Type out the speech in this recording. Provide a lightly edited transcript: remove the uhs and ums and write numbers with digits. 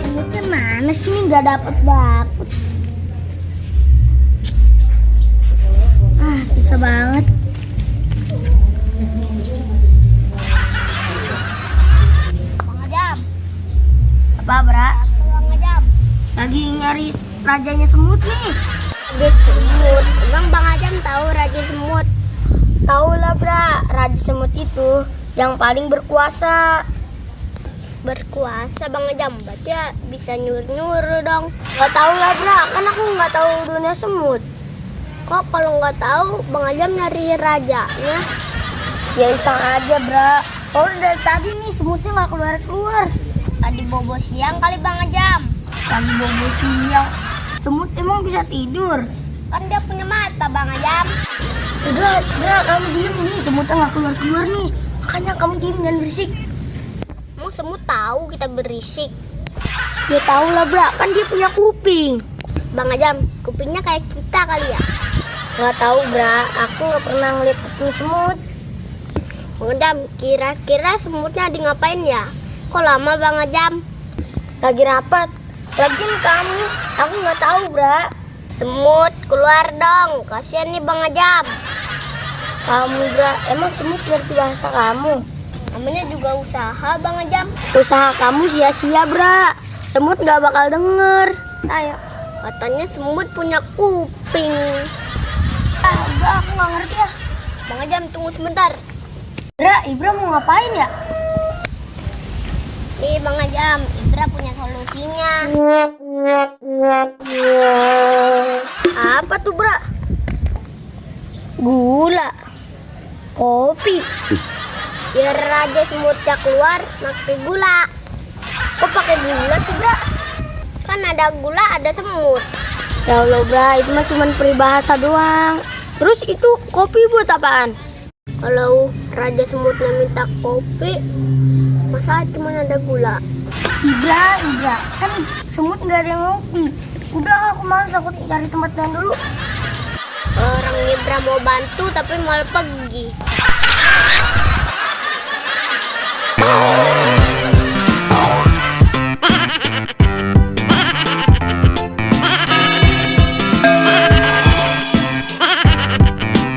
Semutnya mana sih nih, nggak dapet. Susah banget. Bang Ajam. Apa, Bra? Bang Ajam. Lagi nyari rajanya semut nih. Raja semut. Emang Bang Ajam tahu raja semut? Tahu lah, Bra. Raja semut itu yang paling berkuasa. Berkuasa, Bang Ajam? Berarti ya bisa nyuruh-nyuruh dong. Gak tahu lah, Bra. Kan aku nggak tahu dunia semut. Kok kalau nggak tahu Bang Ajam nyari rajanya? Ya iseng aja, Bra. Oh, dari tadi nih semutnya nggak keluar. Tadi bobo siang kali Bang Ajam. Tadi bobo siang. Semut emang bisa tidur? Kan dia punya mata, Bang Ajam. Udah, kamu diem nih. Semutnya nggak keluar nih. Makanya kamu diem, jangan berisik. Emang semut tahu kita berisik? Ya tahu lah, Bra. Kan dia punya kuping. Bang Ajam, kupingnya kayak kita kali ya? Nggak tahu, Bra. Aku nggak pernah ngeliat kuping semut. Bang Ajam, kira-kira semutnya di ngapain ya? Kok lama, Bang Ajam? Lagi rapat. Lagian kamu, aku nggak tahu, Bra. Semut, keluar dong. Kasian nih Bang Ajam. Kamu, Bra, emang semut ngerti bahasa kamu? Namanya juga usaha, Bang Ajam. Usaha kamu sia-sia, Bra. Semut nggak bakal denger. Ayo. Katanya semut punya kuping. Udah, aku nggak ngerti ya. Bang Ajam, tunggu sebentar. Ibra mau ngapain ya? Nih Bang Ajam, Ibra punya solusinya. Apa tuh, Bra? Gula. Kopi. Biar raja semutnya keluar, pakai gula. Kok pakai gula sih, Bra? Kan ada gula, ada semut. Ya Allah, Bra, itu mah cuma peribahasa doang. Terus itu kopi buat apaan? Kalau raja semutnya minta kopi, masa cuma ada gula? Ibra, kan semut nggak ada yang ngopi. Udah, aku malas, aku cari tempat lain dulu. Orang Ibra mau bantu tapi malah pergi.